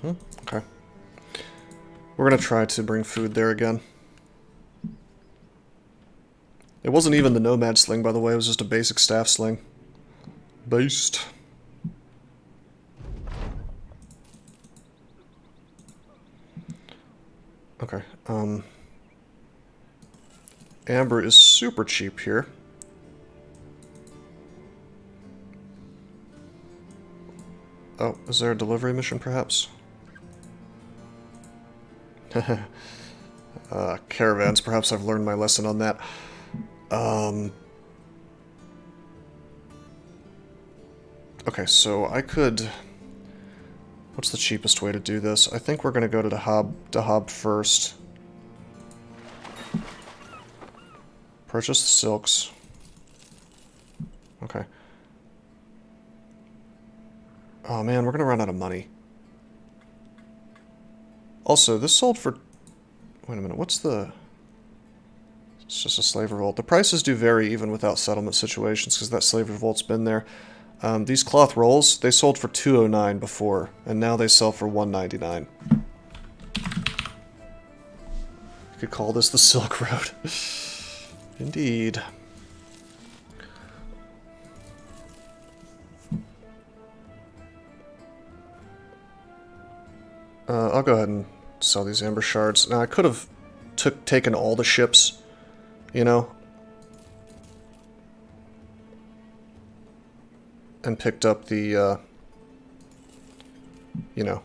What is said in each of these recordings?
Okay. We're gonna try to bring food there again. It wasn't even the nomad sling, by the way. It was just a basic staff sling. Based. Okay. Amber is super cheap here. Oh, is there a delivery mission, perhaps? Caravans, perhaps I've learned my lesson on that. Okay, so I could... What's the cheapest way to do this? I think we're going to go to Dahab first. Purchase the silks. Okay. Oh man, we're going to run out of money. Also, this sold for... Wait a minute, what's the... It's just a slave revolt. The prices do vary even without settlement situations, because that slave revolt's been there. These cloth rolls, they sold for $209 before, and now they sell for $199. You could call this the Silk Road. Indeed. I'll go ahead and sell these amber shards. Now, I could have taken all the ships, you know, and picked up the, you know,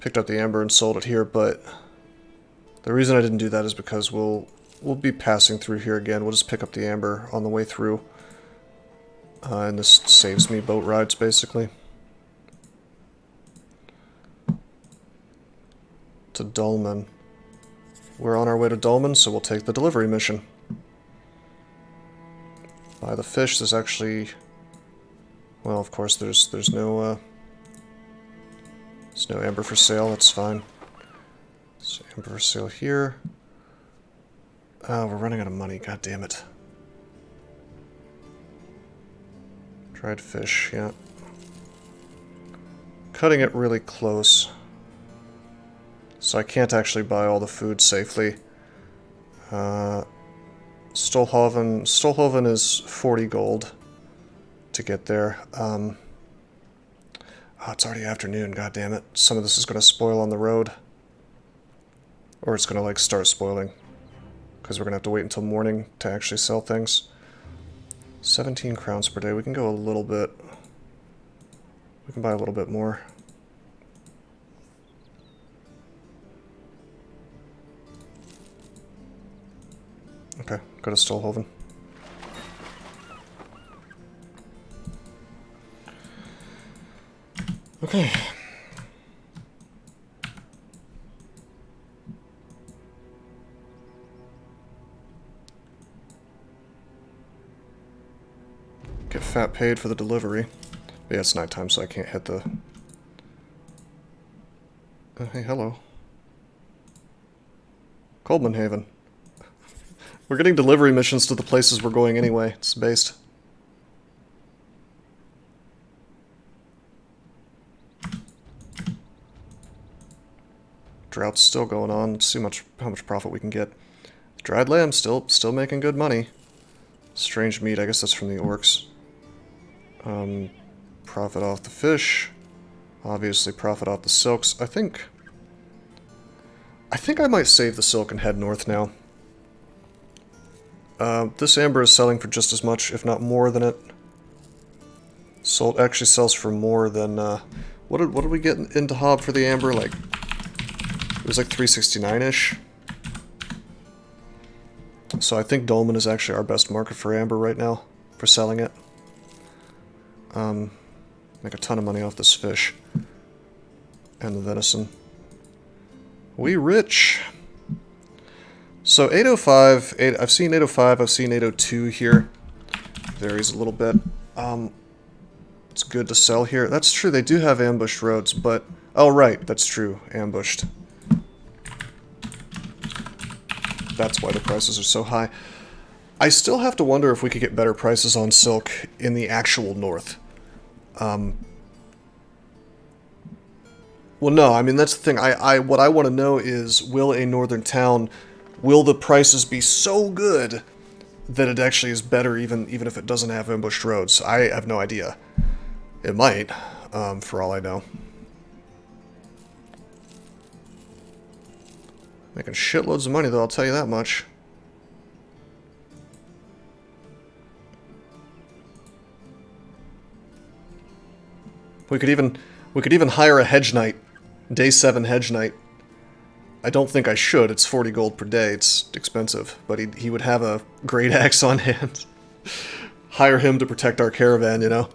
picked up the amber and sold it here, but the reason I didn't do that is because we'll be passing through here again. We'll just pick up the amber on the way through, and this saves me boat rides, basically. To Dolmen. We're on our way to Dolmen, so we'll take the delivery mission. Buy the fish. There's actually... Well, of course, there's no amber for sale. That's fine. So amber for sale here. Oh, we're running out of money. God damn it. Dried fish, yeah. Cutting it really close. So I can't actually buy all the food safely. Stolhoven is 40 gold to get there. Oh, it's already afternoon, god damn it. Some of this is going to spoil on the road. Or it's going to, like, start spoiling. Because we're going to have to wait until morning to actually sell things. 17 crowns per day. We can go a little bit. We can buy a little bit more. Okay, go to Stolhoven. Okay. Get fat paid for the delivery. But yeah, it's nighttime, so I can't hit the... hey, hello. Coldman Haven. We're getting delivery missions to the places we're going anyway. It's based. Drought's still going on. Let's see how much profit we can get. Dried lamb still making good money. Strange meat, I guess that's from the orcs. Profit off the fish. Obviously profit off the silks. I think I might save the silk and head north now. This amber is selling for just as much, if not more than it. Actually sells for more than, what did we get into Hob for the amber? Like, it was like 369-ish. So I think Dolmen is actually our best market for amber right now, for selling it. Make a ton of money off this fish. And the venison. We rich! So 805, I've seen 805, I've seen 802 here. Varies a little bit. It's good to sell here. That's true, they do have ambushed roads, but... Oh, right, that's true, ambushed. That's why the prices are so high. I still have to wonder if we could get better prices on silk in the actual north. Well, no, I mean, that's the thing. What I want to know is, will a northern town, will the prices be so good that it actually is better even if it doesn't have ambushed roads? I have no idea. It might, for all I know. Making shitloads of money, though, I'll tell you that much. We could even hire a hedge knight. Day 7 hedge knight. I don't think I should. It's 40 gold per day. It's expensive. But he would have a great axe on hand. Hire him to protect our caravan, you know?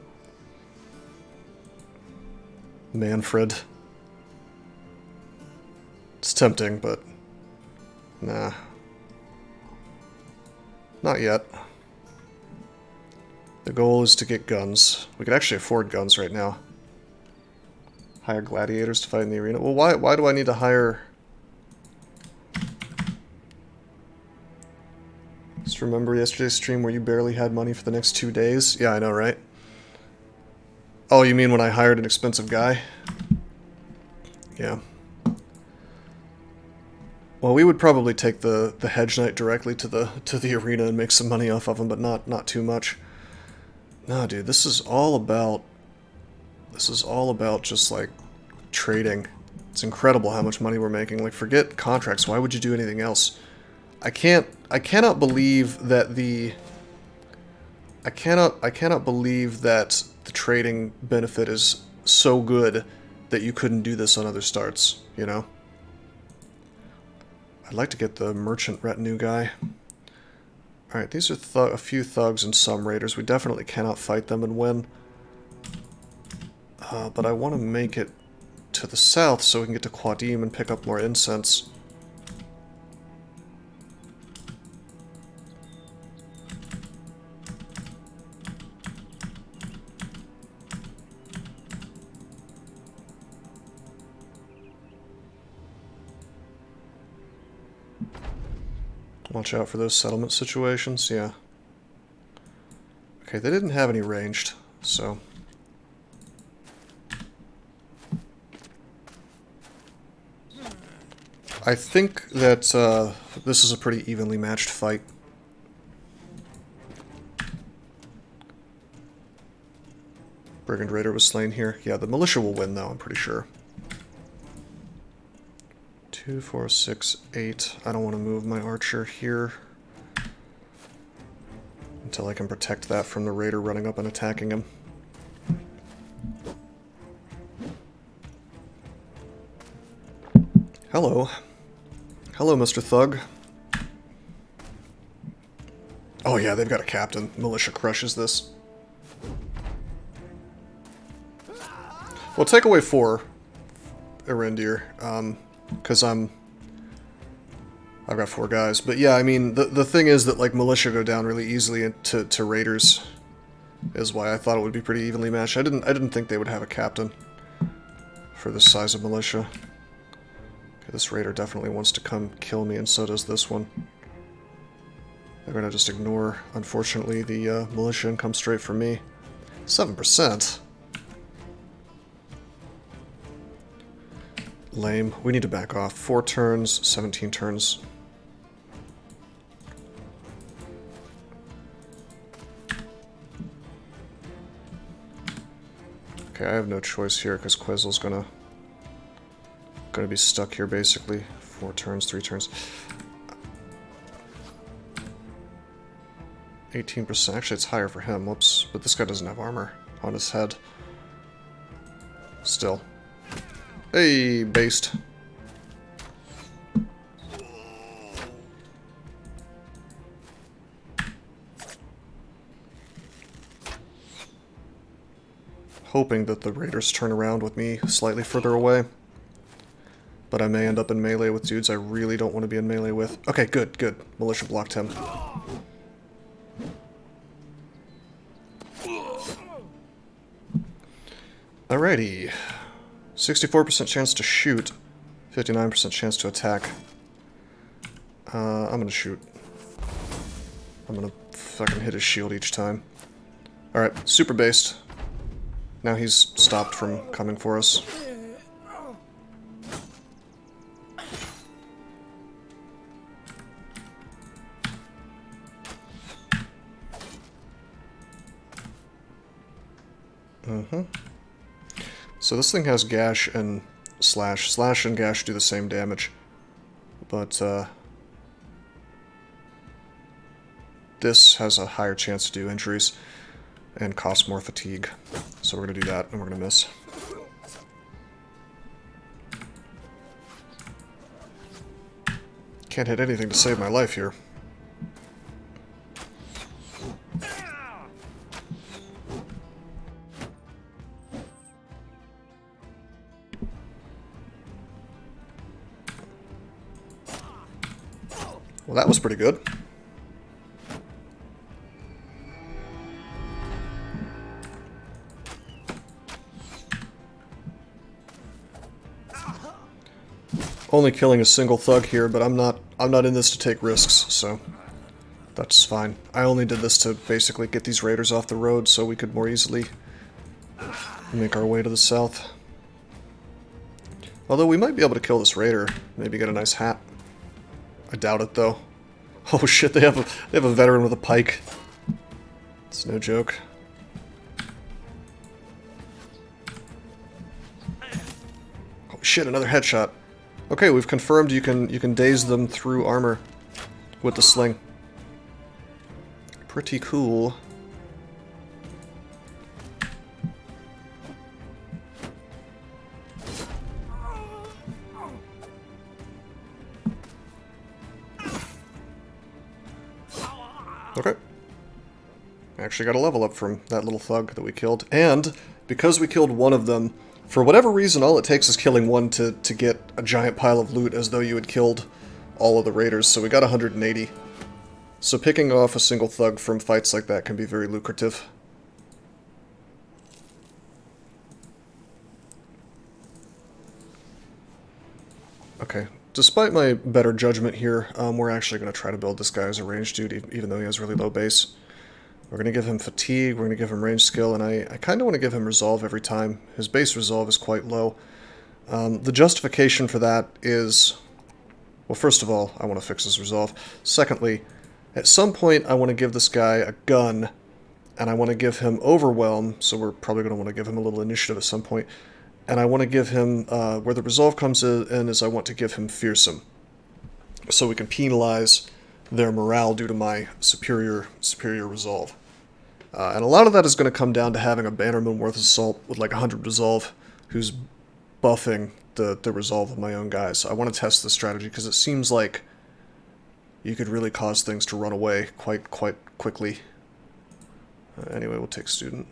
Manfred. It's tempting, but... nah. Not yet. The goal is to get guns. We could actually afford guns right now. Hire gladiators to fight in the arena. Well, why do I need to hire... Just remember yesterday's stream where you barely had money for the next 2 days? Yeah, I know, right? Oh, you mean when I hired an expensive guy? Yeah. Well, we would probably take the hedge knight directly to the arena and make some money off of him, but not too much. No, dude, this is all about just like trading. It's incredible how much money we're making. Like, forget contracts. Why would you do anything else? I cannot believe that I cannot believe that the trading benefit is so good that you couldn't do this on other starts, you know? I'd like to get the merchant retinue guy. Alright, these are a few thugs and some raiders. We definitely cannot fight them and win. But I want to make it to the south so we can get to Quadim and pick up more incense. Watch out for those settlement situations, yeah. Okay, they didn't have any ranged, so... I think that this is a pretty evenly matched fight. Brigand Raider was slain here. Yeah, the militia will win, though, I'm pretty sure. 2, 4, 6, 8. I don't want to move my archer here until I can protect that from the raider running up and attacking him. Hello. Hello, Mr. Thug. Oh yeah, they've got a captain. Militia crushes this. Well, take away 4, Erendir, because I've got 4 guys. But yeah, I mean, the thing is that, like, militia go down really easily to raiders, is why I thought it would be pretty evenly matched. I didn't think they would have a captain for this size of militia. Okay, this raider definitely wants to come kill me, and so does this one. They're gonna just ignore, unfortunately, the militia and come straight for me. 7%. Lame. We need to back off. 4 turns, 17 turns. Okay, I have no choice here because Quetzal's gonna be stuck here basically. 4 turns, 3 turns. 18%. Actually, it's higher for him. Whoops. But this guy doesn't have armor on his head. Still. Hey, based. Hoping that the raiders turn around with me slightly further away. But I may end up in melee with dudes I really don't want to be in melee with. Okay, good, good. Militia blocked him. Alrighty. 64% chance to shoot. 59% chance to attack. I'm gonna shoot. I'm gonna fucking hit his shield each time. Alright, super based. Now he's stopped from coming for us. So this thing has gash and slash. Slash and gash do the same damage. But, this has a higher chance to do injuries and cost more fatigue. So we're going to do that, and we're going to miss. Can't hit anything to save my life here. Well, that was pretty good. Only killing a single thug here, but I'm not in this to take risks, so that's fine. I only did this to basically get these raiders off the road so we could more easily make our way to the south. Although we might be able to kill this raider, maybe get a nice hat. I doubt it though. Oh shit, they have a veteran with a pike. It's no joke. Oh shit, another headshot. Okay, we've confirmed you can daze them through armor with the sling. Pretty cool. Okay. Actually got a level up from that little thug that we killed. And because we killed one of them, for whatever reason, all it takes is killing one to get a giant pile of loot as though you had killed all of the raiders. So we got 180. So picking off a single thug from fights like that can be very lucrative. Okay. Despite my better judgment here, we're actually going to try to build this guy as a ranged dude, even though he has really low base. We're going to give him fatigue, we're going to give him range skill, and I kind of want to give him resolve every time. His base resolve is quite low. The justification for that is, well, first of all, I want to fix his resolve. Secondly, at some point I want to give this guy a gun, and I want to give him overwhelm, so we're probably going to want to give him a little initiative at some point. And I want to give him, where the resolve comes in is I want to give him fearsome. So we can penalize their morale due to my superior resolve. And a lot of that is going to come down to having a bannerman worth assault with like 100 resolve who's buffing the resolve of my own guys. So I want to test this strategy because it seems like you could really cause things to run away quite quickly. Anyway, we'll take student.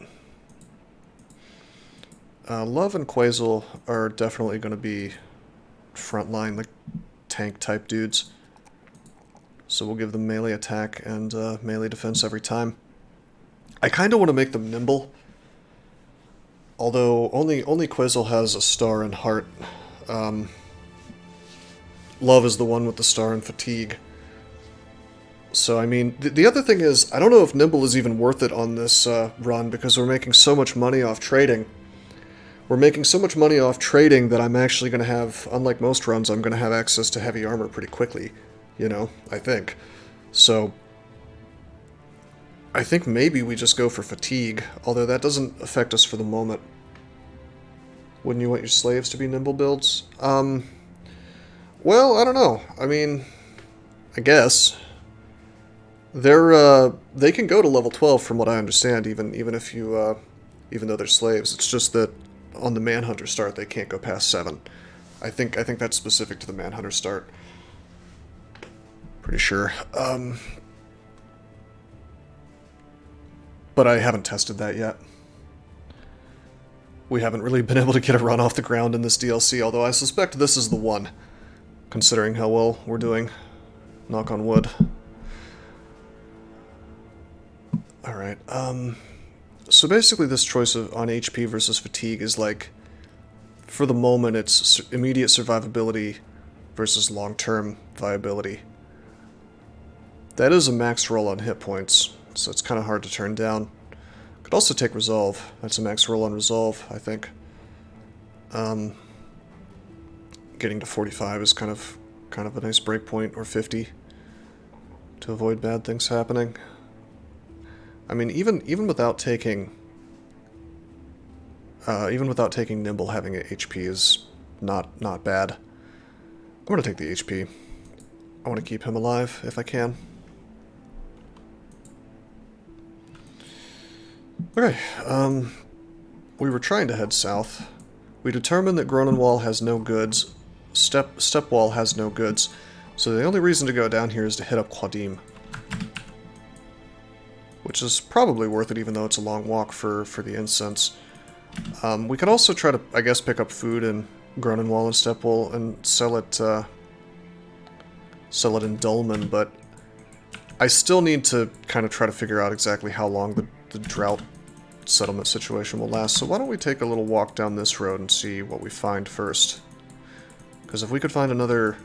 Love and Quasel are definitely going to be frontline, like tank type dudes. So we'll give them melee attack and melee defense every time. I kind of want to make them nimble. Although only Quasel has a star and heart. Love is the one with the star and fatigue. So, I mean, the other thing is, I don't know if nimble is even worth it on this run because we're making so much money off trading. We're making so much money off trading that I'm actually going to have, unlike most runs, I'm going to have access to heavy armor pretty quickly. You know, I think. So, I think maybe we just go for fatigue, although that doesn't affect us for the moment. Wouldn't you want your slaves to be nimble builds? Well, I don't know. I mean, I guess. They can go to level 12 from what I understand, even if you, even though they're slaves. It's just that on the Manhunter start, they can't go past 7. I think that's specific to the Manhunter start. Pretty sure. But I haven't tested that yet. We haven't really been able to get a run off the ground in this DLC, although I suspect this is the one, considering how well we're doing. Knock on wood. Alright, so basically this choice on HP versus fatigue is like, for the moment it's immediate survivability versus long-term viability. That is a max roll on hit points, so it's kind of hard to turn down. Could also take resolve. That's a max roll on resolve, I think. Getting to 45 is kind of a nice breakpoint, or 50, to avoid bad things happening. I mean, even without taking Even without taking Nimble, having a HP is not bad. I'm going to take the HP. I want to keep him alive if I can. Okay, we were trying to head south. We determined that Gronenwall has no goods. Stepwall has no goods. So the only reason to go down here is to hit up Quadim. Which is probably worth it, even though it's a long walk for the incense. We could also try to, I guess, pick up food in Gronenwall and Stepwall and sell it in Dulman, but I still need to kind of try to figure out exactly how long the drought settlement situation will last. So why don't we take a little walk down this road and see what we find first? Because if we could find another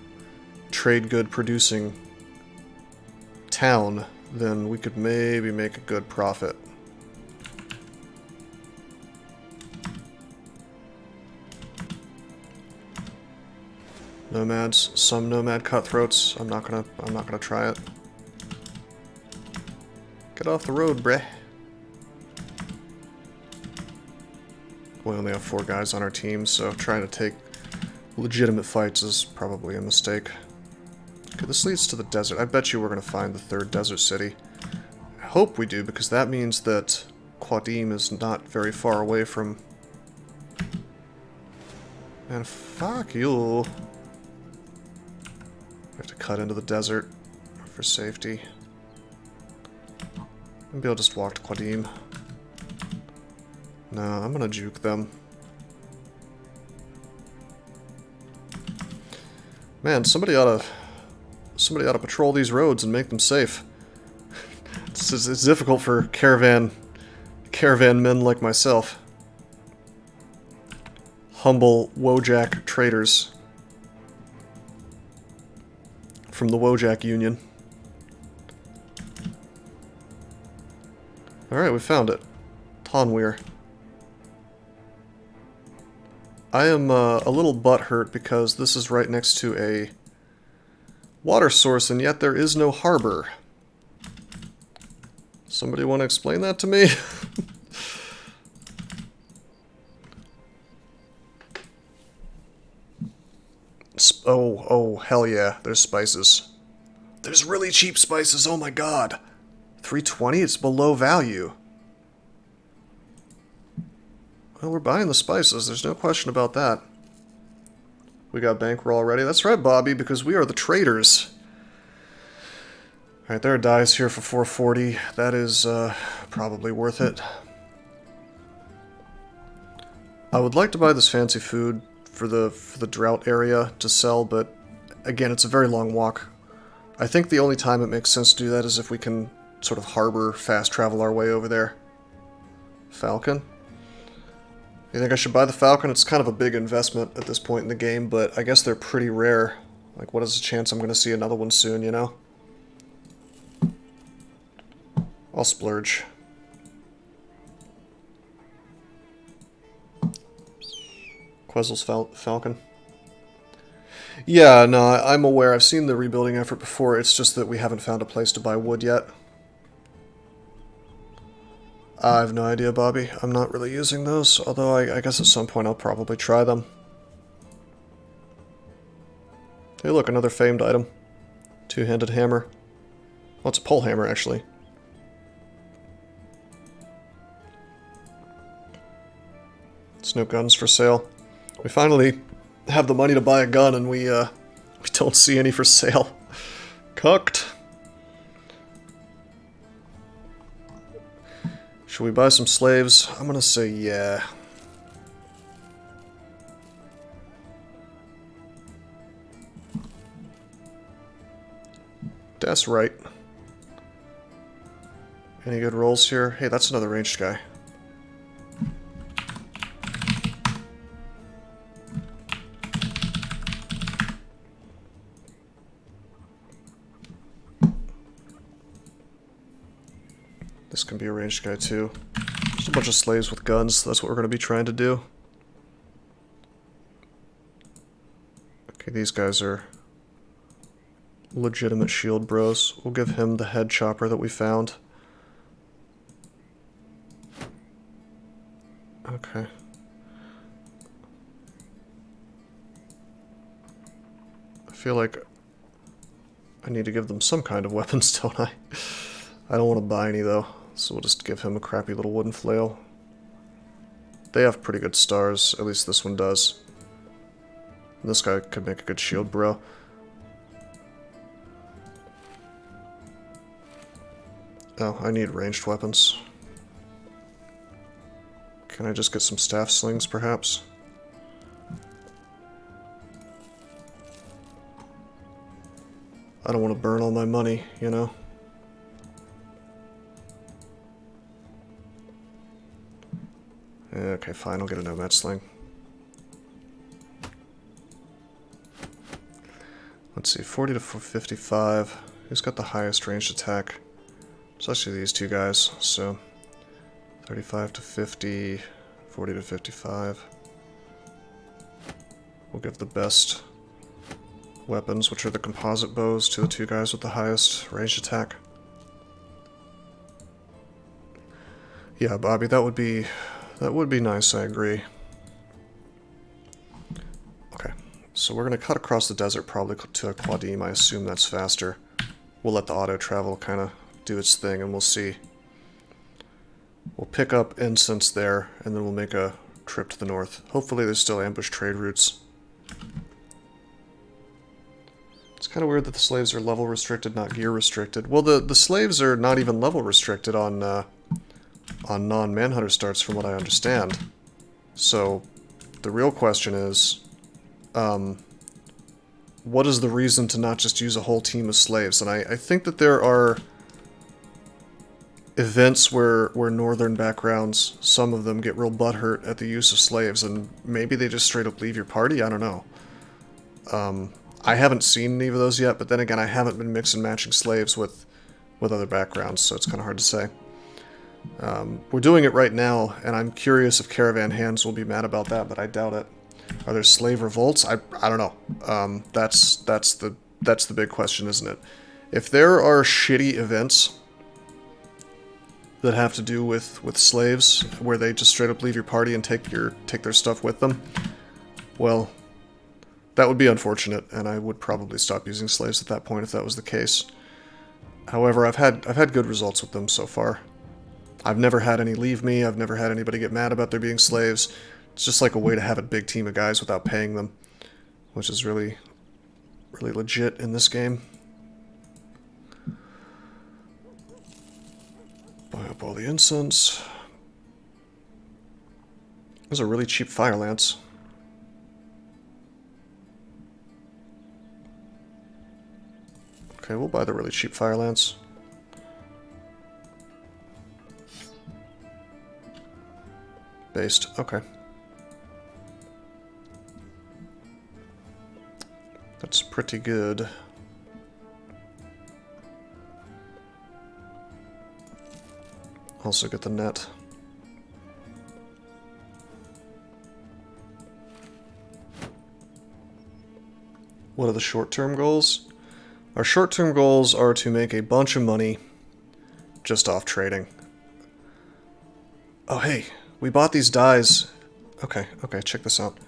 trade good producing town, then we could maybe make a good profit. Nomads, some nomad cutthroats. I'm not gonna try it. Get off the road, breh. We only have 4 guys on our team, so trying to take legitimate fights is probably a mistake. Okay, this leads to the desert. I bet you we're gonna find the 3rd desert city. I hope we do, because that means that Quadim is not very far away from... Man, fuck you. We have to cut into the desert for safety. Maybe I'll just walk to Quadim. No, I'm gonna juke them. Man, somebody ought to patrol these roads and make them safe. It's difficult for caravan men like myself. Humble Wojak traders from the Wojak Union. Alright, we found it. Tonweir. I am a little butthurt because this is right next to a water source, and yet there is no harbor. Somebody want to explain that to me? Oh, hell yeah, there's spices. There's really cheap spices, oh my god. 320, it's below value. Well, we're buying the spices, there's no question about that. We got bankroll already. That's right, Bobby, because we are the traders. Alright, there are dyes here for 440. That is probably worth it. I would like to buy this fancy food for the drought area to sell, but again, it's a very long walk. I think the only time it makes sense to do that is if we can sort of harbor, fast travel our way over there. Falcon? You think I should buy the Falcon? It's kind of a big investment at this point in the game, but I guess they're pretty rare. Like, what is the chance I'm going to see another one soon, you know? I'll splurge. Quezzle's Falcon. Yeah, no, I'm aware. I've seen the rebuilding effort before. It's just that we haven't found a place to buy wood yet. I have no idea, Bobby. I'm not really using those, although I guess at some point I'll probably try them. Hey, look, another famed item. Two-handed hammer. Well, it's a pole hammer, actually. There's no guns for sale. We finally have the money to buy a gun, and we don't see any for sale. Cucked. Should we buy some slaves? I'm gonna say yeah. That's right. Any good rolls here? Hey, that's another ranged guy. This can be a ranged guy too. Just a bunch of slaves with guns. That's what we're going to be trying to do. Okay, these guys are legitimate shield bros. We'll give him the head chopper that we found. Okay. feel like I need to give them some kind of weapons, don't I? I don't want to buy any, though, so we'll just give him a crappy little wooden flail. They have pretty good stars, at least this one does. This guy could make a good shield, bro. Oh, I need ranged weapons. Can I just get some staff slings, perhaps? I don't want to burn all my money, you know? Okay, fine, I'll get a nomad sling. Let's see, 40 to 55. Who's got the highest ranged attack? It's actually these two guys, so 35 to 50, 40 to 55. We'll give the best weapons, which are the composite bows, to the two guys with the highest ranged attack. Yeah, Bobby, that would be nice, I agree. Okay, so we're going to cut across the desert probably to a Quadim. I assume that's faster. We'll let the auto travel kind of do its thing, and we'll see. We'll pick up incense there, and then we'll make a trip to the north. Hopefully there's still ambush trade routes. It's kind of weird that the slaves are level restricted, not gear restricted. Well, the slaves are not even level restricted on non-manhunter starts, from what I understand. So the real question is, what is the reason to not just use a whole team of slaves? And I think that there are events where northern backgrounds, some of them get real butthurt at the use of slaves, and maybe they just straight up leave your party? I don't know. I haven't seen any of those yet, but then again, I haven't been mixing and matching slaves with other backgrounds, so it's kind of hard to say. We're doing it right now, and I'm curious if Caravan hands will be mad about that, but I doubt it. Are there slave revolts? I don't know. That's the big question, isn't it? If there are shitty events that have to do with slaves, where they just straight up leave your party and take their stuff with them, well, that would be unfortunate, and I would probably stop using slaves at that point if that was the case. However, I've had good results with them so far. I've never had any leave me. I've never had anybody get mad about there being slaves. It's just like a way to have a big team of guys without paying them, which is really, really legit in this game. Buy up all the incense. There's a really cheap fire lance. Okay, we'll buy the really cheap fire lance. Based, okay. That's pretty good. Also get the net. What are the short-term goals? Our short-term goals are to make a bunch of money just off trading. Oh, hey, we bought these dyes. Okay, check this out.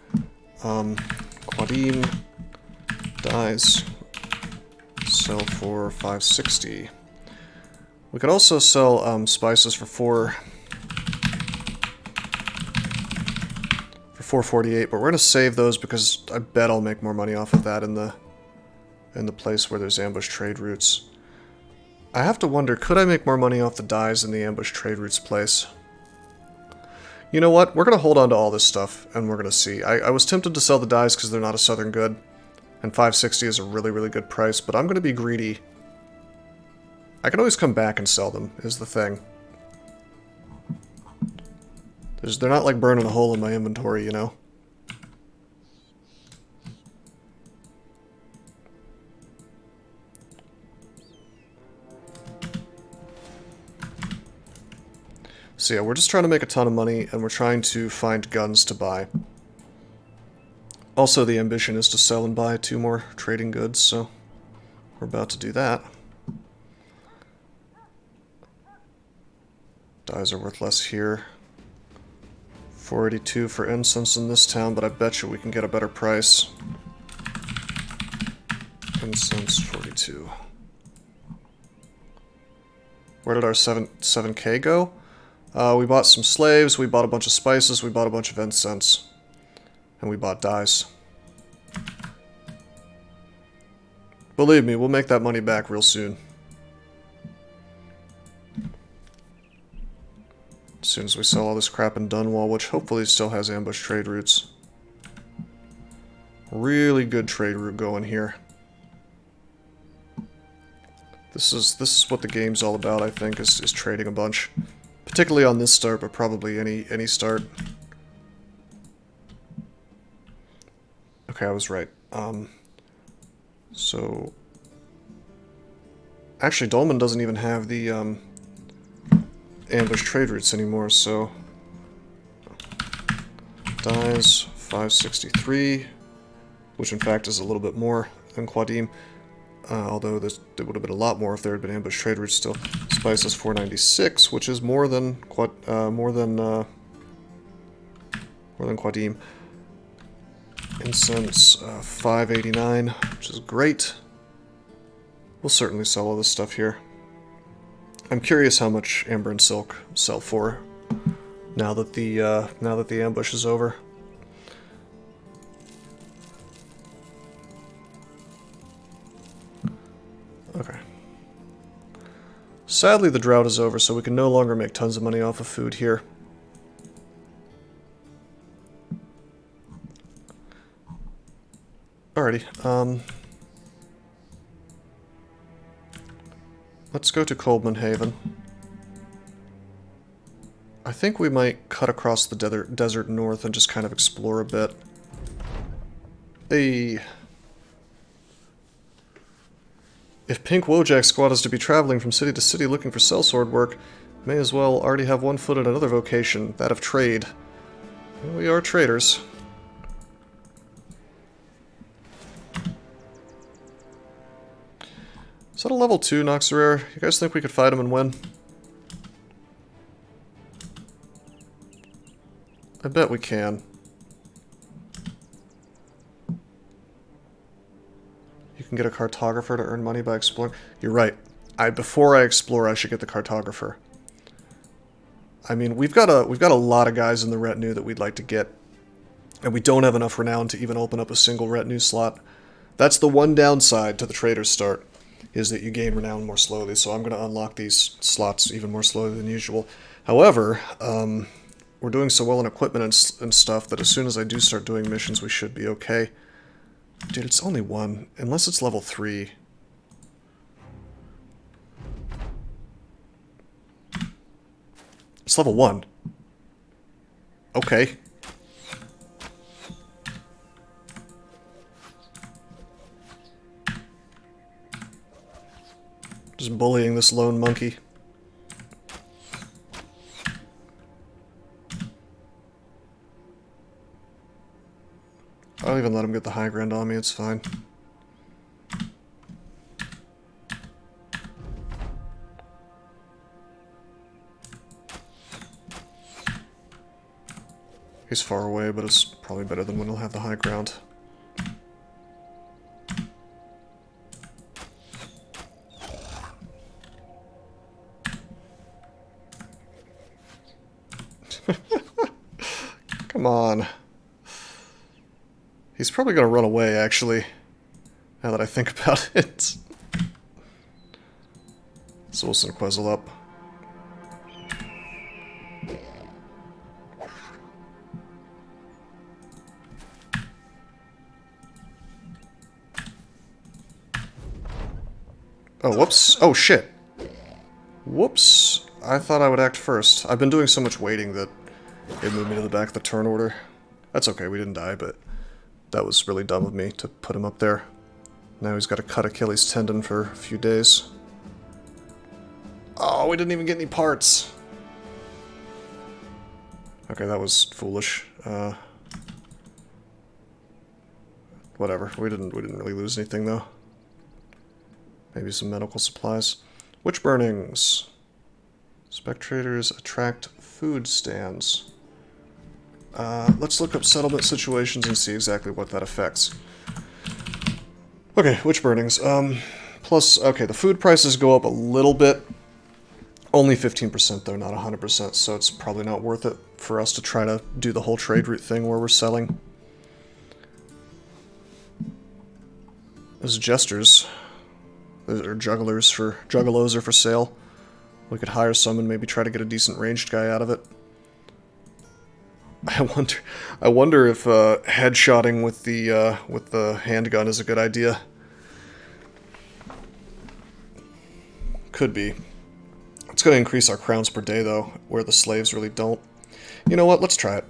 Quadim dyes sell for 560. We could also sell spices for 448, but we're gonna save those because I bet I'll make more money off of that in the place where there's ambush trade routes. I have to wonder, could I make more money off the dyes in the ambush trade routes place? You know what? We're gonna hold on to all this stuff, and we're gonna see. I was tempted to sell the dyes because they're not a southern good, and 560 is a really, really good price, but I'm gonna be greedy. I can always come back and sell them, is the thing. They're not like burning a hole in my inventory, you know? So yeah, we're just trying to make a ton of money, and we're trying to find guns to buy. Also, the ambition is to sell and buy 2 more trading goods, so we're about to do that. Dyes are worth less here. 482 for incense in this town, but I bet you we can get a better price. Incense 42. Where did our 7K go? We bought some slaves, we bought a bunch of spices, we bought a bunch of incense. And we bought dyes. Believe me, we'll make that money back real soon. As soon as we sell all this crap in Dunwall, which hopefully still has ambush trade routes. Really good trade route going here. This is what the game's all about, I think, is trading a bunch. Particularly on this start, but probably any start. Okay, I was right. So... Actually, Dolmen doesn't even have the ambush trade routes anymore, so... Dyes, 563, which in fact is a little bit more than Quadim. Although there would have been a lot more if there had been ambush trade routes still. Spices 496, which is more than Quadim. Incense 589, which is great. We'll certainly sell all this stuff here. I'm curious how much amber and silk sell for now that the ambush is over. Okay. Sadly, the drought is over, so we can no longer make tons of money off of food here. Alrighty, let's go to Coldman Haven. I think we might cut across the desert north and just kind of explore a bit. Hey. If Pink Wojak squad is to be traveling from city to city looking for sellsword work, may as well already have one foot in another vocation, that of trade. We are traders. Is that a level 2 Noxerere? You guys think we could fight him and win? I bet we can. You can get a cartographer to earn money by exploring. You're right. Before I explore, I should get the cartographer. I mean, we've got a lot of guys in the retinue that we'd like to get, and we don't have enough renown to even open up a single retinue slot. That's the one downside to the trader's start, is that you gain renown more slowly. So I'm going to unlock these slots even more slowly than usual. However, we're doing so well in equipment and stuff that as soon as I do start doing missions, we should be okay. Dude, it's only one. Unless it's level 3. It's level 1. Okay. Just bullying this lone monkey. I'll even let him get the high ground on me, it's fine. He's far away, but it's probably better than when he'll have the high ground. Come on. He's probably going to run away, actually, now that I think about it. So we'll send Quezzle up. Oh, whoops. Oh, shit. Whoops. I thought I would act first. I've been doing so much waiting that it moved me to the back of the turn order. That's okay, we didn't die, but that was really dumb of me to put him up there. Now he's got to cut Achilles' tendon for a few days. Oh, we didn't even get any parts. Okay, that was foolish. Whatever. We didn't really lose anything though. Maybe some medical supplies. Witch burnings. Spectators attract food stands. Let's look up settlement situations and see exactly what that affects. Okay, witch burnings. Plus, okay, the food prices go up a little bit. Only 15% though, not 100%, so it's probably not worth it for us to try to do the whole trade route thing where we're selling. Those jesters, or jugglers for juggalos are for sale. We could hire some and maybe try to get a decent ranged guy out of it. I wonder if headshotting with the handgun is a good idea. Could be. It's going to increase our crowns per day though, where the slaves really don't. You know what? Let's try it.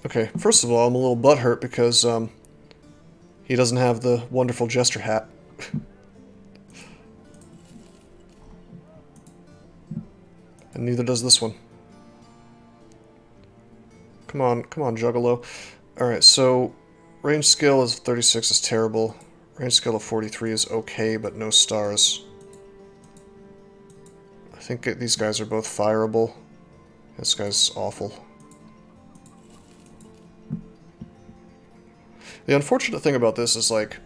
Okay, first of all, I'm a little butthurt because he doesn't have the wonderful jester hat. And neither does this one. Come on, Juggalo. Alright, so range skill is 36 is terrible. Range skill of 43 is okay, but no stars. I think these guys are both fireable. This guy's awful. The unfortunate thing about this is, like,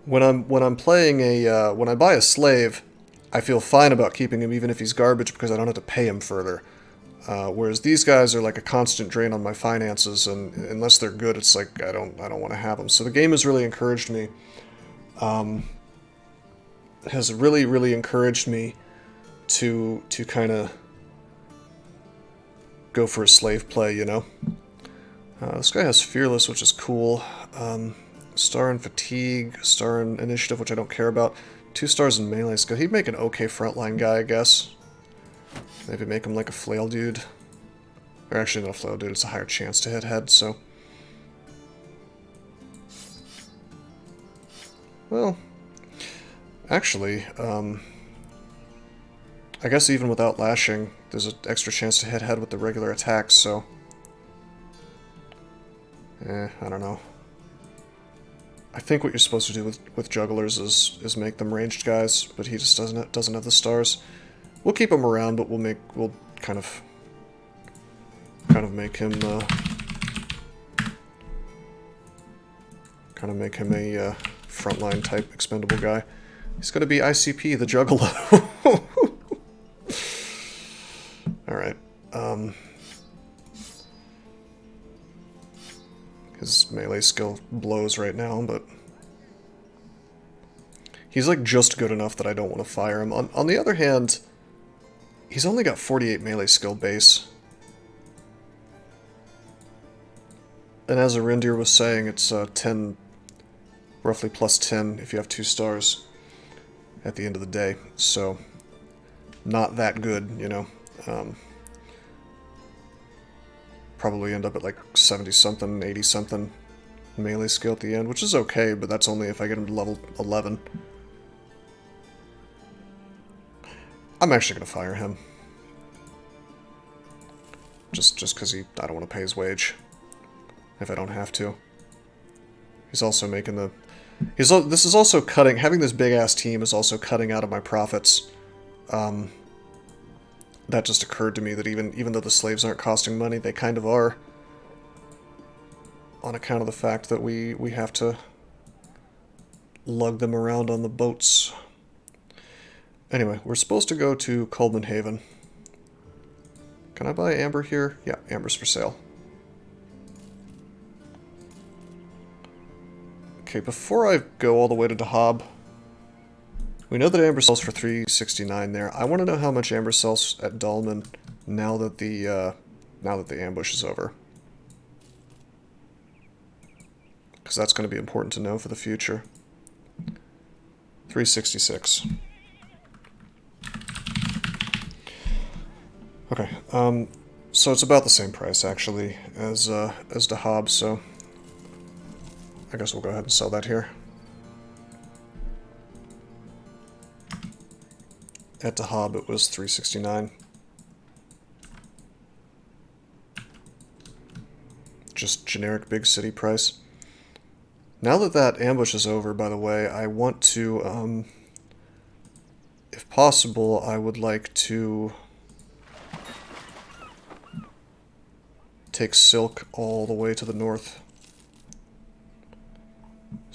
when I'm playing a when I buy a slave, I feel fine about keeping him even if he's garbage because I don't have to pay him further. Whereas these guys are like a constant drain on my finances, and unless they're good, it's like I don't want to have them. So the game has really encouraged me. Has really encouraged me to kind of go for a slave play, you know. This guy has fearless, which is cool. Star in fatigue, star in initiative, which I don't care about. 2 stars in melee skill. He'd make an okay frontline guy, I guess. Maybe make him like a flail dude. Or actually not a flail dude, it's a higher chance to hit head, so. Well, actually, I guess even without lashing, there's an extra chance to hit head with the regular attacks, so. I don't know. I think what you're supposed to do with jugglers is make them ranged guys, but he just doesn't have the stars. We'll keep him around, but we'll kind of make him a frontline type expendable guy. He's gonna be ICP, the juggalo. All right. His melee skill blows right now, but he's like just good enough that I don't want to fire him. On the other hand, he's only got 48 melee skill base. And as Arindir was saying, it's 10, roughly plus 10 if you have 2 stars at the end of the day. So, not that good, you know. Probably end up at like 70-something, 80-something melee skill at the end, which is okay, but that's only if I get him to level 11. I'm actually going to fire him. Just because I don't want to pay his wage. If I don't have to. He's also making the... this is also cutting... Having this big-ass team is also cutting out of my profits. That just occurred to me that even though the slaves aren't costing money, they kind of are. On account of the fact that we have to lug them around on the boats. Anyway, we're supposed to go to Coleman Haven. Can I buy amber here? Yeah, amber's for sale. Okay, before I go all the way to Dahab, we know that amber sells for 369 there. I want to know how much amber sells at Dolmen now that the ambush is over. Because that's going to be important to know for the future. 366. Okay, so it's about the same price actually as Dahab, so I guess we'll go ahead and sell that here. At Dahab it was 369. Just generic big city price. Now that that ambush is over, by the way, I want to, if possible, I would like to take silk all the way to the north.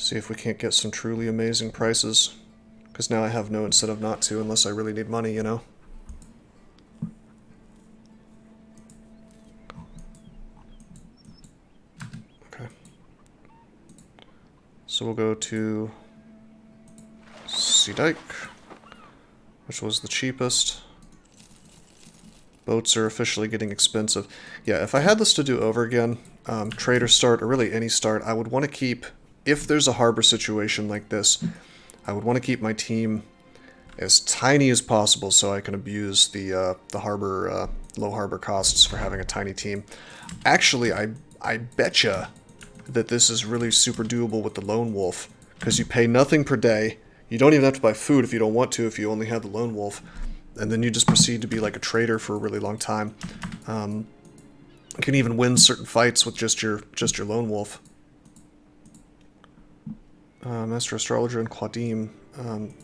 See if we can't get some truly amazing prices. Because now I have no incentive not to, unless I really need money, you know? Okay. So we'll go to Sea Dyke, which was the cheapest. Boats are officially getting expensive. Yeah, if I had this to do over again, trader start, or really any start, I would want to keep, if there's a harbor situation like this, I would want to keep my team as tiny as possible so I can abuse the harbor, low harbor costs for having a tiny team. Actually, I betcha that this is really super doable with the Lone Wolf, because you pay nothing per day. You don't even have to buy food if you don't want to, if you only have the Lone Wolf. And then you just proceed to be like a trader for a really long time. You can even win certain fights with just your Lone Wolf. Master Astrologer and Quadim.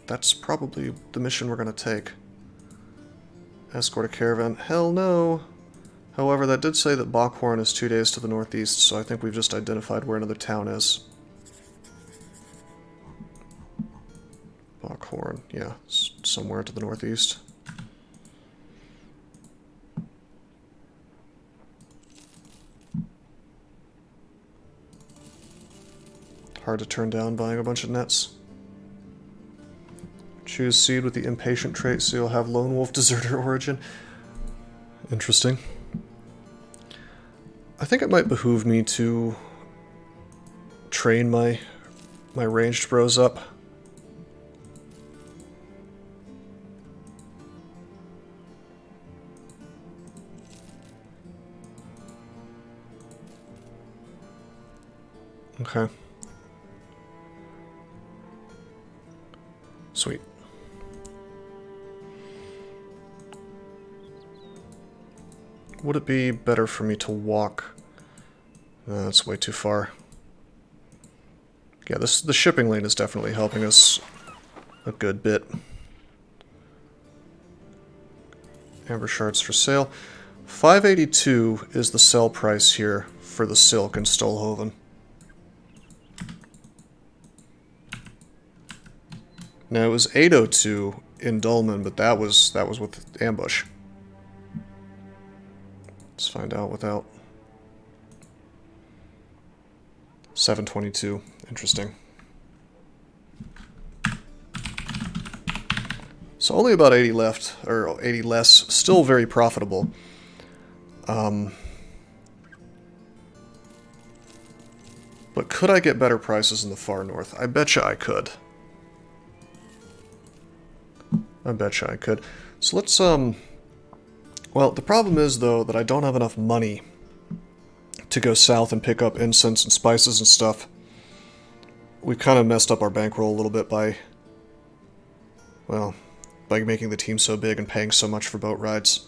That's probably the mission we're going to take. Escort a caravan. Hell no! However, that did say that Bockhorn is 2 days to the northeast, so I think we've just identified where another town is. Bockhorn, yeah, somewhere to the northeast. Hard to turn down buying a bunch of nets. Choose seed with the impatient trait so you'll have Lone Wolf Deserter origin. Interesting. I think it might behoove me to train my ranged bros up. Okay. Sweet. Would it be better for me to walk? No, that's way too far. Yeah, the shipping lane is definitely helping us a good bit. Amber shards for sale. 582 is the sell price here for the silk in Stolhoven. Now it was 802 in Dulman, but that was with ambush. Let's find out without. 722. Interesting. So only about 80 left, or 80 less. Still very profitable. But could I get better prices in the far north? I betcha I could. I betcha I could. So let's, well, the problem is, though, that I don't have enough money to go south and pick up incense and spices and stuff. We've kind of messed up our bankroll a little bit by, well, by making the team so big and paying so much for boat rides.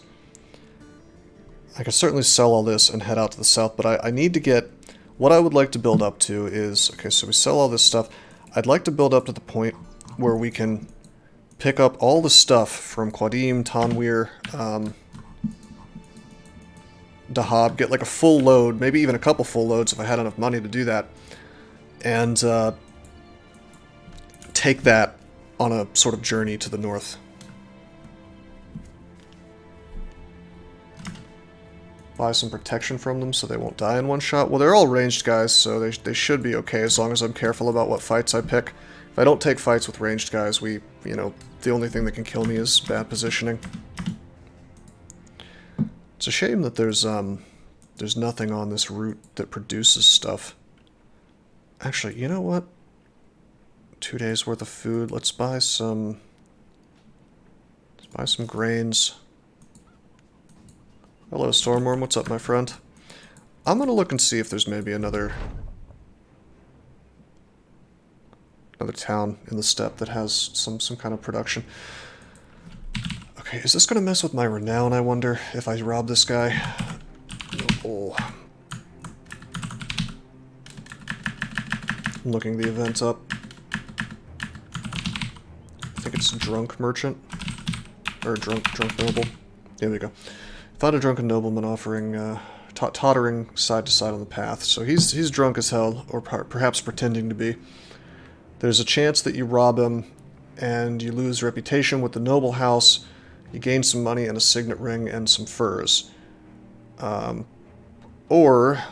I could certainly sell all this and head out to the south, but I need to get... What I would like to build up to is... Okay, so we sell all this stuff. I'd like to build up to the point where we can pick up all the stuff from Quadim, Tanweer, Dahab, get like a full load, maybe even a couple full loads if I had enough money to do that, and take that on a sort of journey to the north. Buy some protection from them so they won't die in one shot. Well, they're all ranged guys, so they should be okay as long as I'm careful about what fights I pick. If I don't take fights with ranged guys, you know, the only thing that can kill me is bad positioning. It's a shame that there's nothing on this route that produces stuff. Actually, you know what? 2 days worth of food. Let's buy some grains. Hello, Stormworm. What's up, my friend? I'm gonna look and see if there's maybe another town in the steppe that has some kind of production. Okay, is this gonna mess with my renown, I wonder, if I rob this guy? Oh. I'm looking the event up. I think it's drunk merchant. Or drunk noble. There we go. Found a drunken nobleman offering, tottering side to side on the path. So he's drunk as hell, or perhaps pretending to be. There's a chance that you rob him and you lose reputation with the noble house. You gain some money and a signet ring and some furs. Or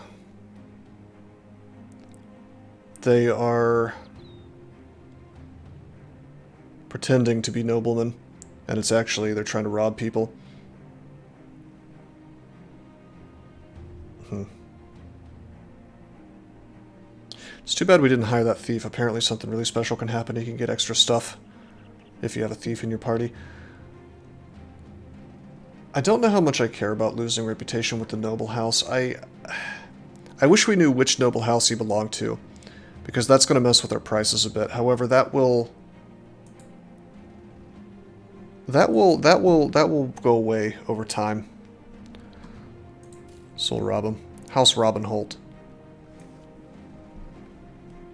they are pretending to be noblemen, and it's actually they're trying to rob people. It's too bad we didn't hire that thief. Apparently something really special can happen. You can get extra stuff if you have a thief in your party. I don't know how much I care about losing reputation with the noble house. I wish we knew which noble house he belonged to, because that's going to mess with our prices a bit. However, that will go away over time. So we'll rob him. House Robin Holt.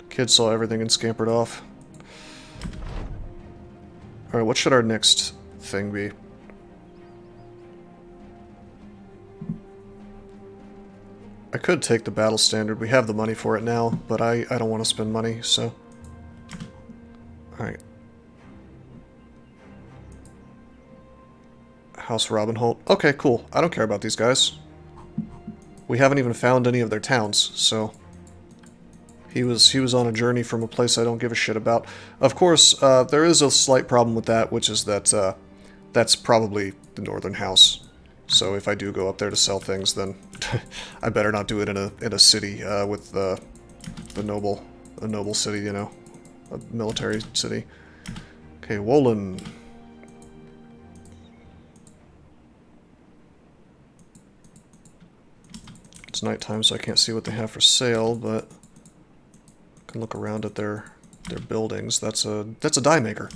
Kids saw everything and scampered off. Alright, what should our next thing be? I could take the battle standard. We have the money for it now, but I don't want to spend money, so... Alright. House Robin Holt. Okay, cool. I don't care about these guys. We haven't even found any of their towns, so... He was on a journey from a place I don't give a shit about. Of course, there is a slight problem with that, which is that that's probably the northern house. So if I do go up there to sell things, then I better not do it in a city with a noble city, you know, a military city. Okay, Wolin. It's nighttime, so I can't see what they have for sale, but I can look around at their buildings. That's a die maker.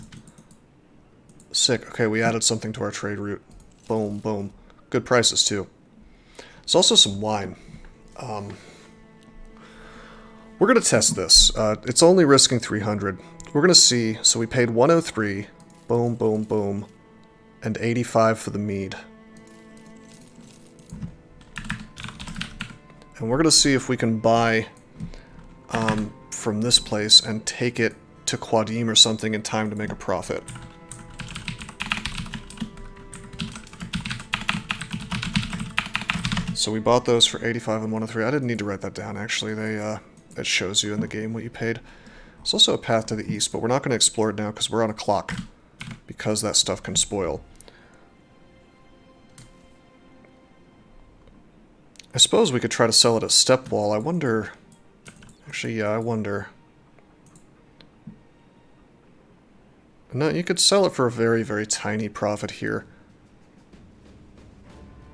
Sick. Okay, we added something to our trade route. Boom, boom. Good prices, too. There's also some wine. We're going to test this. It's only risking 300. We're going to see. So we paid 103. Boom, boom, boom. And 85 for the mead. And we're going to see if we can buy from this place and take it to Quadim or something in time to make a profit. So we bought those for 85 and 103. I didn't need to write that down, actually. It shows you in the game what you paid. There's also a path to the east, but we're not going to explore it now because we're on a clock. Because that stuff can spoil. I suppose we could try to sell it at Stepwall. I wonder... Actually, yeah, I wonder... No, you could sell it for a very, very tiny profit here.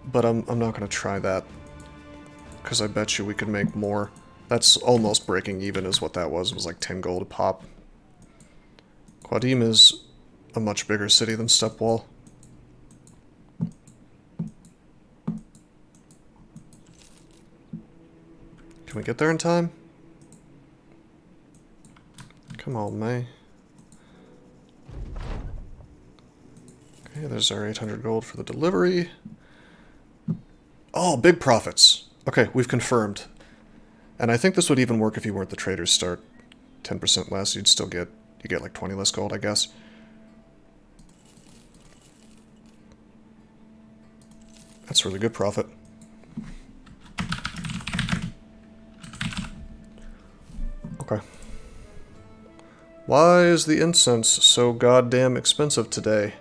But I'm not going to try that. Because I bet you we could make more. That's almost breaking even is what that was. It was like 10 gold a pop. Quadim is a much bigger city than Stepwall. Can we get there in time? Come on, May. Okay, there's our 800 gold for the delivery. Oh, big profits. Okay, we've confirmed. And I think this would even work if you weren't the trader's start. 10% less, you'd still get, you get like 20 less gold, I guess. That's really good profit. Okay. Why is the incense so goddamn expensive today?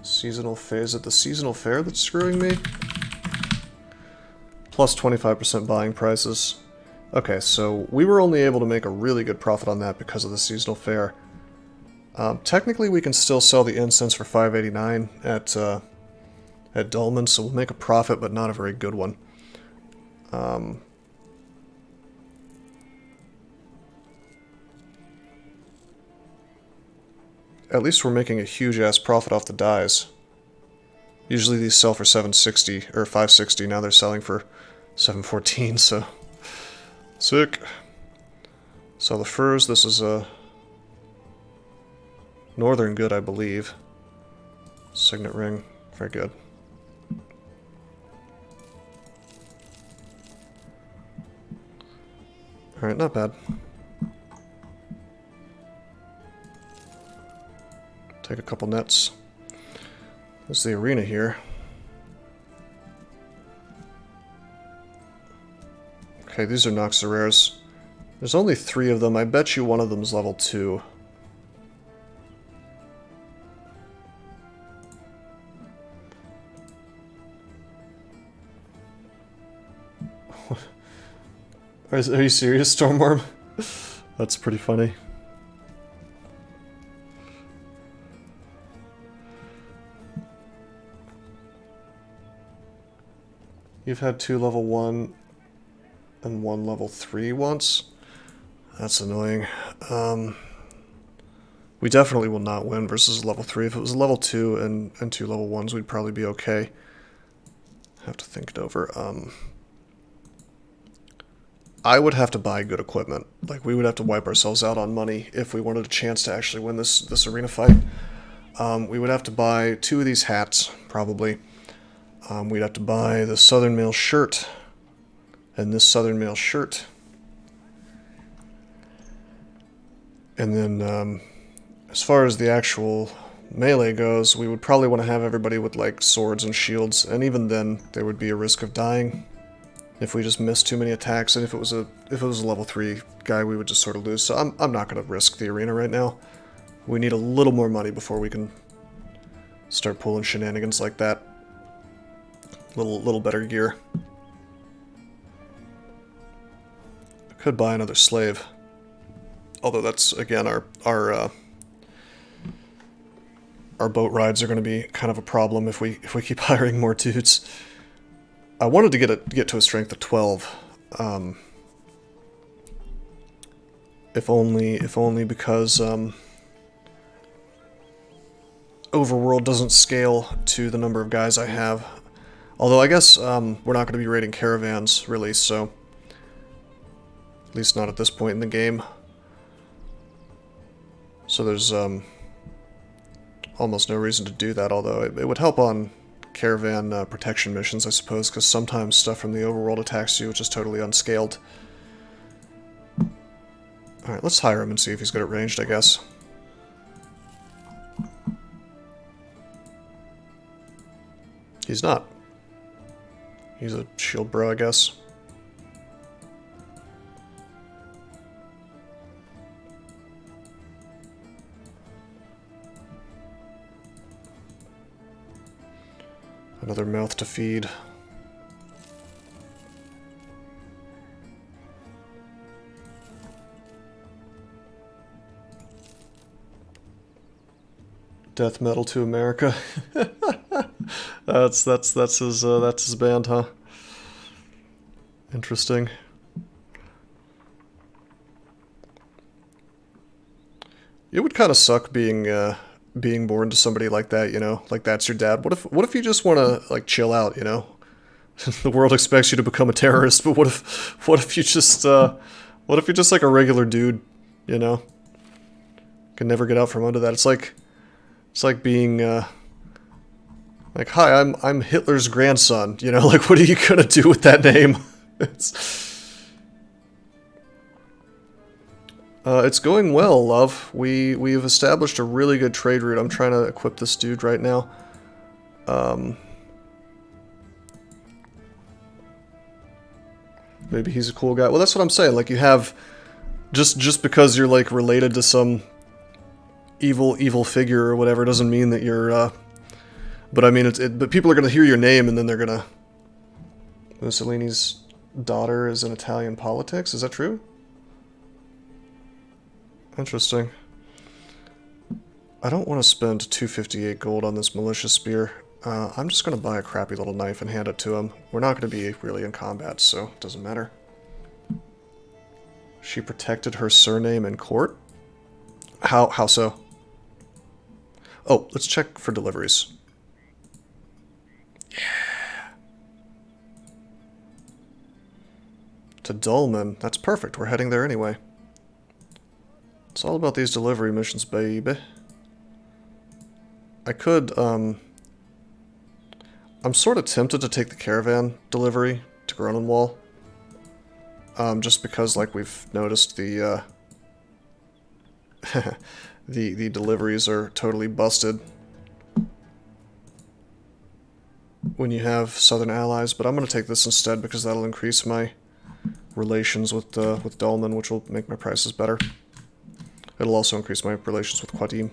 Seasonal fair. Is it the seasonal fair that's screwing me? Plus 25% buying prices. Okay, so we were only able to make a really good profit on that because of the seasonal fair. Technically, we can still sell the incense for 589 at Dolmen, so we'll make a profit, but not a very good one. At least we're making a huge-ass profit off the dyes. Usually these sell for 760, or 560, now they're selling for 714, so... Sick. Sell the furs, this is a... Northern good, I believe. Signet ring, very good. Alright, not bad. Take a couple nets. There's the arena here. Okay, these are Noxerares. There's only 3 of them. I bet you one of them is level 2. Are you serious, Stormworm? That's pretty funny. You've had 2 level 1 and 1 level 3 once? That's annoying. We definitely will not win versus level 3. If it was level 2 and 2 level 1s, we'd probably be okay. Have to think it over. I would have to buy good equipment. Like, we would have to wipe ourselves out on money if we wanted a chance to actually win this arena fight. We would have to buy 2 of these hats, probably. We'd have to buy the Southern Mail shirt and this Southern Mail shirt. And then, as far as the actual melee goes, we would probably want to have everybody with, like, swords and shields, and even then, there would be a risk of dying if we just missed too many attacks, and if it was a level 3 guy, we would just sort of lose. So I'm not going to risk the arena right now. We need a little more money before we can start pulling shenanigans like that. Little better gear. I could buy another slave. Although that's, again, our boat rides are going to be kind of a problem if we keep hiring more dudes. I wanted to get to a strength of 12. If only because Overworld doesn't scale to the number of guys I have. Although I guess we're not going to be raiding caravans really, so at least not at this point in the game. So there's almost no reason to do that. Although it would help on caravan protection missions, I suppose, because sometimes stuff from the overworld attacks you, which is totally unscaled. Alright, let's hire him and see if he's good at ranged, I guess. He's not. He's a shield bro, I guess. Another mouth to feed. Death metal to America. that's his band, huh? Interesting. It would kind of suck being born to somebody like that, you know, like that's your dad. What if you just want to like chill out, you know? The world expects you to become a terrorist, but what if you just what if you're just like a regular dude, you know? Can never get out from under that. It's like being like, hi, I'm Hitler's grandson, you know? Like, what are you gonna do with that name? It's going well, love. We've established a really good trade route. I'm trying to equip this dude right now. Maybe he's a cool guy. Well, that's what I'm saying. Like, you have just because you're like related to some evil figure or whatever doesn't mean that you're. But I mean, but people are gonna hear your name and then they're gonna. Mussolini's daughter is in Italian politics. Is that true? Interesting. I don't want to spend 258 gold on this militia spear. I'm just going to buy a crappy little knife and hand it to him. We're not going to be really in combat, so it doesn't matter. She protected her surname in court? How so? Oh, let's check for deliveries. Yeah. To Dolman. That's perfect. We're heading there anyway. It's all about these delivery missions, baby. I could, I'm sort of tempted to take the caravan delivery to Gronenwall. just because, like, we've noticed the the deliveries are totally busted when you have southern allies. But I'm going to take this instead because that'll increase my relations with Dolmen, which will make my prices better. It'll also increase my relations with Qadim.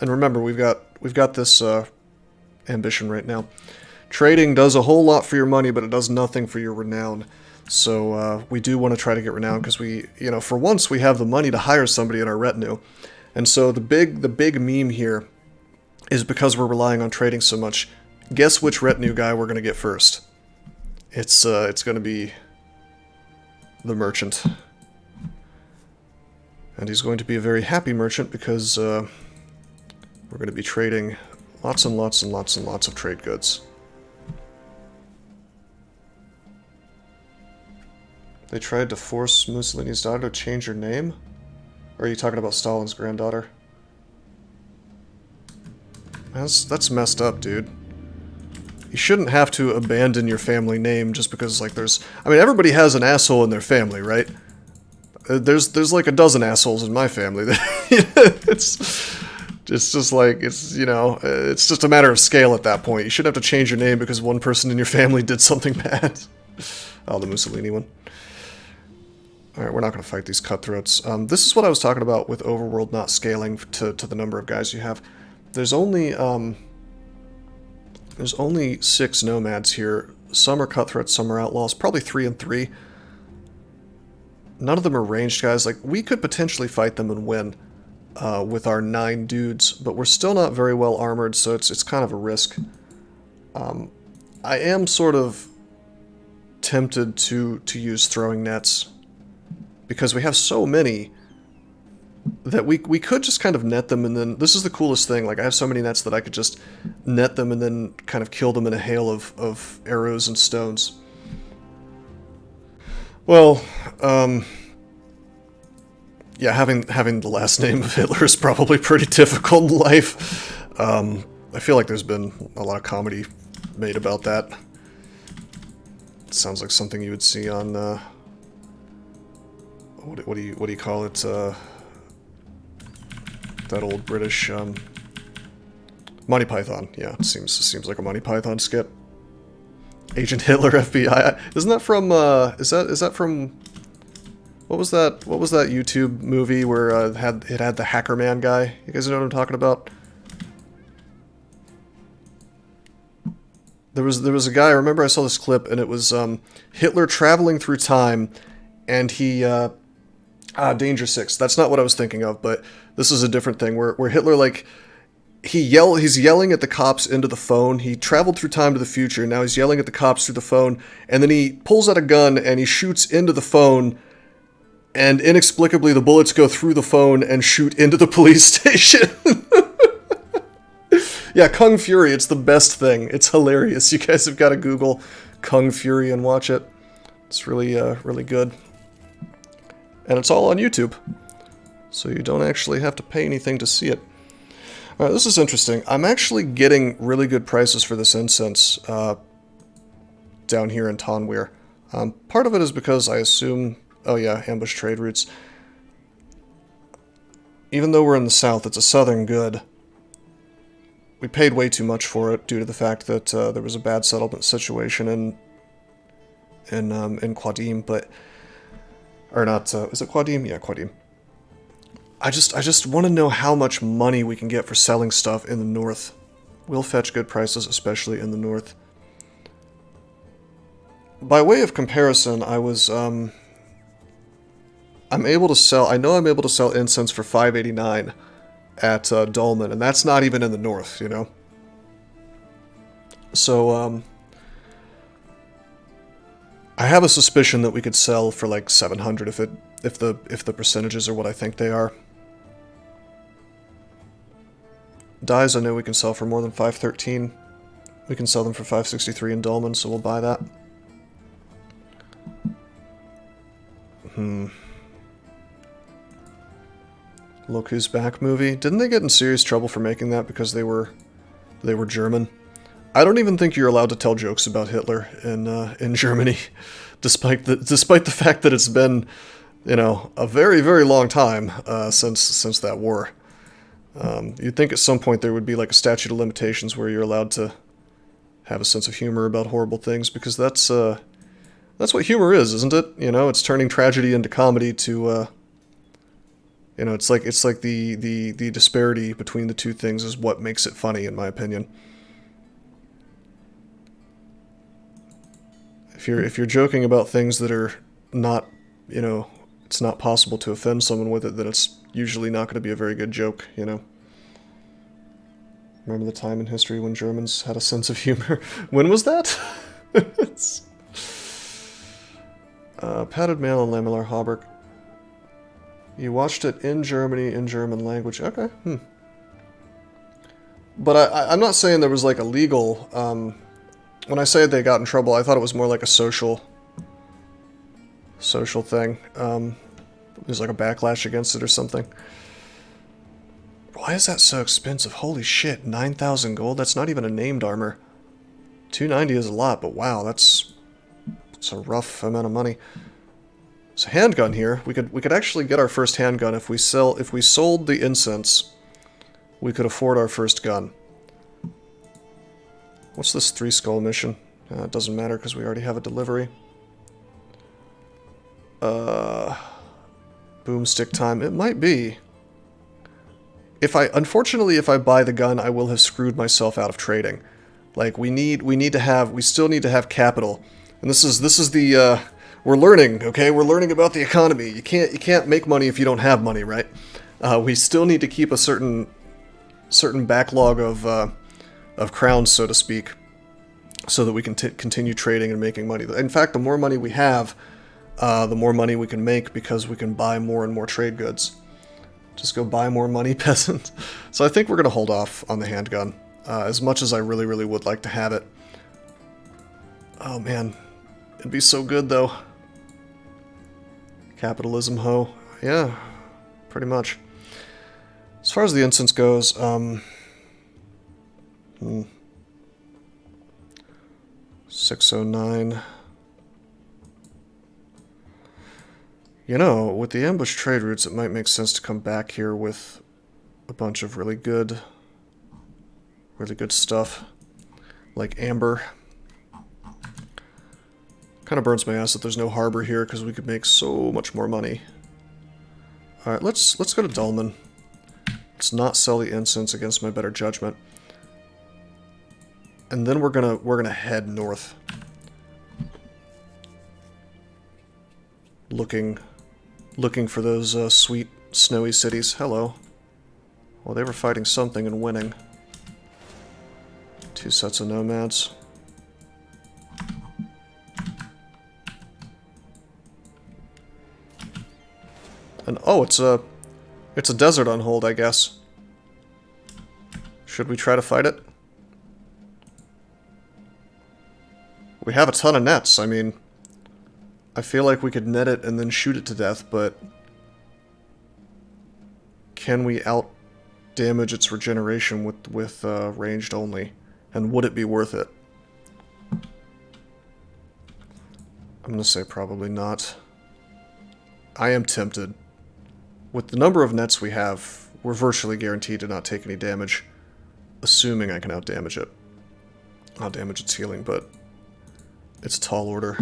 And remember, we've got this ambition right now. Trading does a whole lot for your money, but it does nothing for your renown. So we do want to try to get renown because we, you know, for once we have the money to hire somebody in our retinue. And so the big meme here is because we're relying on trading so much. Guess which retinue guy we're going to get first? It's going to be the merchant. And he's going to be a very happy merchant because we're going to be trading lots and lots and lots and lots of trade goods. They tried to force Mussolini's daughter to change her name? Or are you talking about Stalin's granddaughter? That's messed up, dude. You shouldn't have to abandon your family name just because, like, there's... I mean, everybody has an asshole in their family, right? There's like a dozen assholes in my family. It's just like, it's, you know, it's just a matter of scale at that point. You shouldn't have to change your name because one person in your family did something bad. Oh, the Mussolini one. Alright, we're not going to fight these cutthroats. This is what I was talking about with Overworld not scaling to the number of guys you have. There's only 6 nomads here. Some are cutthroats, some are outlaws. Probably 3 and 3. None of them are ranged guys. Like, we could potentially fight them and win with our 9 dudes, but we're still not very well armored, so it's kind of a risk. I am sort of tempted to use throwing nets, because we have so many that we could just kind of net them, and then this is the coolest thing. Like, I have so many nets that I could just net them and then kind of kill them in a hail of arrows and stones. Well, yeah, having the last name of Hitler is probably pretty difficult in life. I feel like there's been a lot of comedy made about that. It sounds like something you would see on what do you call it? That old British Monty Python. Yeah, it seems like a Monty Python skit. Agent Hitler, FBI. Isn't that from? Is that from? What was that YouTube movie where it had the Hacker Man guy? You guys know what I'm talking about? There was a guy. I remember I saw this clip, and it was Hitler traveling through time, and he. Danger 6. That's not what I was thinking of, but this is a different thing where Hitler, like, he's yelling at the cops into the phone. He traveled through time to the future, now he's yelling at the cops through the phone, and then he pulls out a gun and he shoots into the phone, and inexplicably the bullets go through the phone and shoot into the police station. Yeah, Kung Fury, it's the best thing. It's hilarious. You guys have got to Google Kung Fury and watch it. It's really, really good. And it's all on YouTube, so you don't actually have to pay anything to see it. Alright, this is interesting. I'm actually getting really good prices for this incense down here in Tonweir. Part of it is because I assume... Oh yeah, ambush trade routes. Even though we're in the south, it's a southern good. We paid way too much for it due to the fact that there was a bad settlement situation in Qadim, but... Or not, is it Qadim? Yeah, Qadim. I just want to know how much money we can get for selling stuff in the north. We'll fetch good prices, especially in the north. By way of comparison, I was, I'm able to sell, I know I'm able to sell incense for $5.89 at Dolmen, and that's not even in the north, you know? So, I have a suspicion that we could sell for like 700 if the percentages are what I think they are. Dyes I know we can sell for more than 513. We can sell them for 563 in Dolmen, so we'll buy that. Look Who's Back movie. Didn't they get in serious trouble for making that because they were German? I don't even think you're allowed to tell jokes about Hitler in Germany, despite the fact that it's been, you know, a very, very long time since that war. You'd think at some point there would be like a statute of limitations where you're allowed to have a sense of humor about horrible things, because that's what humor is, isn't it? You know, it's turning tragedy into comedy to, you know, it's like the disparity between the two things is what makes it funny, in my opinion. If you're joking about things that are not, you know, it's not possible to offend someone with it, then it's usually not going to be a very good joke, you know. Remember the time in history when Germans had a sense of humor? When was that? Padded mail and lamellar hauberk. You watched it in Germany in German language. Okay. But I'm not saying there was like a legal... when I say they got in trouble, I thought it was more like a social thing. There's like a backlash against it or something. Why is that so expensive? Holy shit, 9,000 gold? That's not even a named armor. 290 is a lot, but wow, that's a rough amount of money. So handgun here, we could actually get our first handgun if we sold the incense. We could afford our first gun. What's this 3 skull mission? It doesn't matter because we already have a delivery. Boomstick time. It might be. Unfortunately, if I buy the gun, I will have screwed myself out of trading. Like we still need to have capital, and this is the we're learning. Okay, we're learning about the economy. You can't make money if you don't have money, right? We still need to keep a certain backlog of crowns, so to speak, so that we can continue trading and making money. In fact, the more money we have, the more money we can make because we can buy more and more trade goods. Just go buy more money, peasant. So I think we're going to hold off on the handgun, as much as I really, really would like to have it. Oh man, it'd be so good though. Capitalism, ho. Yeah, pretty much. As far as the incense goes, 609. You know, with the ambush trade routes, it might make sense to come back here with a bunch of really good stuff, like amber. Kind of burns my ass that there's no harbor here because we could make so much more money. All right, let's go to Dulman. Let's not sell the incense against my better judgment, and then we're gonna head north, looking for those sweet snowy cities. Hello. Well, they were fighting something and winning. 2 sets of nomads. And oh, it's a desert on hold, I guess. Should we try to fight it? We have a ton of nets. I mean, I feel like we could net it and then shoot it to death, but can we out damage its regeneration with ranged only? And would it be worth it? I'm gonna say probably not. I am tempted. With the number of nets we have, we're virtually guaranteed to not take any damage, assuming I can outdamage it. I'll damage its healing, but it's tall order.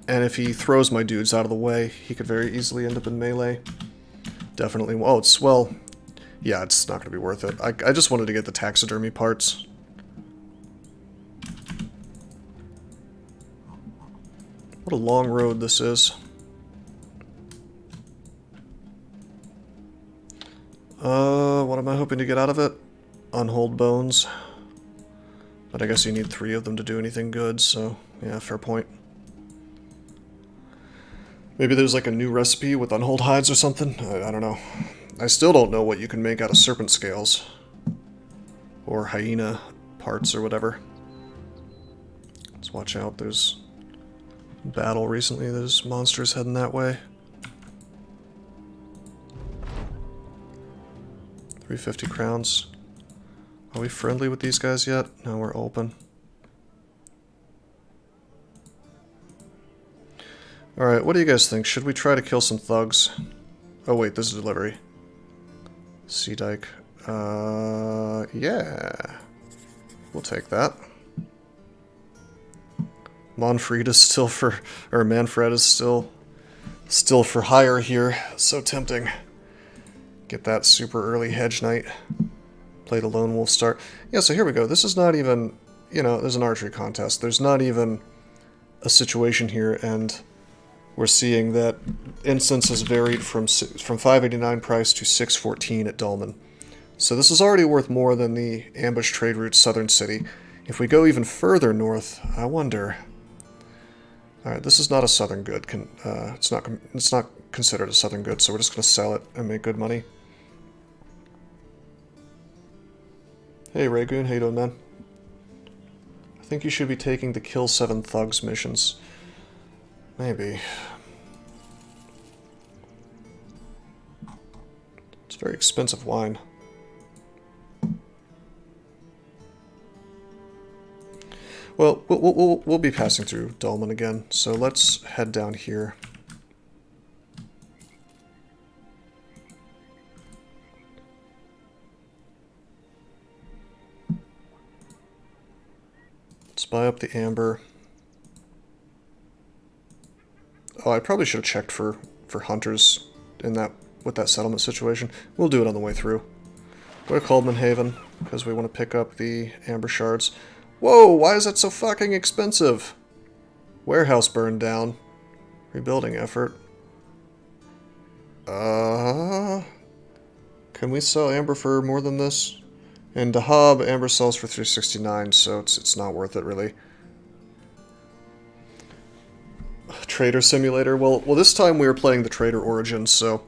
And if he throws my dudes out of the way, he could very easily end up in melee. Definitely. Oh, well, yeah, it's not going to be worth it. I just wanted to get the taxidermy parts. What a long road this is. What am I hoping to get out of it? Unhold bones. But I guess you need 3 of them to do anything good, so yeah, fair point. Maybe there's like a new recipe with unhold hides or something? I don't know. I still don't know what you can make out of serpent scales. Or hyena parts or whatever. Let's watch out, there's battle recently, there's monsters heading that way. 350 crowns. Are we friendly with these guys yet? No, we're open. Alright, what do you guys think? Should we try to kill some thugs? Oh wait, this is delivery. Sea Dyke. Yeah. We'll take that. Manfred is still for... or Manfred is still for hire here. So tempting. Get that super early hedge knight. Play the lone wolf start. Yeah, so here we go. This is not even... You know, there's an archery contest. There's not even a situation here, and... We're seeing that incense has varied from 589 price to 614 at Dolmen. So this is already worth more than the ambush trade route Southern City. If we go even further north, I wonder... Alright, this is not a Southern good. It's not considered a Southern good, so we're just going to sell it and make good money. Hey Raygoon, how you doing, man? I think you should be taking the Kill 7 Thugs missions. Maybe. It's very expensive wine. Well, we'll be passing through Dolmen again, so let's head down here. Let's buy up the amber. Oh, I probably should have checked for hunters in with that settlement situation. We'll do it on the way through. Go to Coldman Haven, because we want to pick up the amber shards. Whoa, why is that so fucking expensive? Warehouse burned down. Rebuilding effort. Can we sell amber for more than this? In Dahab, amber sells for 369, so it's not worth it, really. Trader Simulator. Well, this time we are playing the Trader Origins, so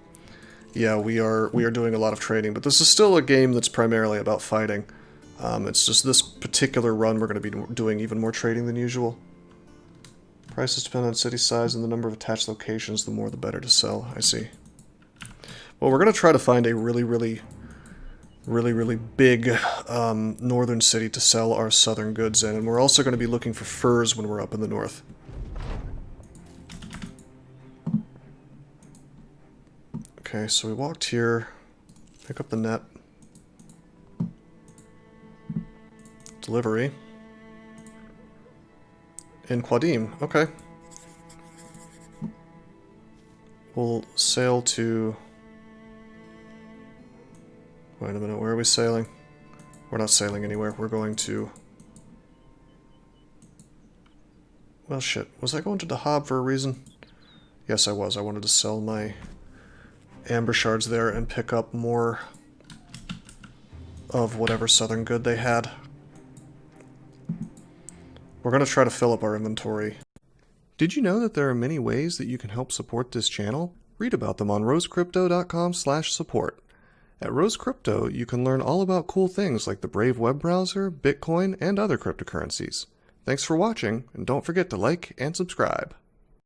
yeah, we are doing a lot of trading. But this is still a game that's primarily about fighting. It's just this particular run we're going to be doing even more trading than usual. Prices depend on city size and the number of attached locations. The more, the better to sell. I see. Well, we're going to try to find a really big northern city to sell our southern goods in, and we're also going to be looking for furs when we're up in the north. Okay, so we walked here, pick up the net, delivery, in Quadim, okay. We'll sail to, wait a minute, where are we sailing? We're not sailing anywhere, we're going to, well shit, was I going to Dahab for a reason? Yes I was, I wanted to sell my amber shards there and pick up more of whatever southern good they had. We're going to try to fill up our inventory. Did you know that there are many ways that you can help support this channel? Read about them on rosecrypto.com/support. At Rose Crypto, you can learn all about cool things like the Brave web browser, Bitcoin, and other cryptocurrencies. Thanks for watching, and don't forget to like and subscribe.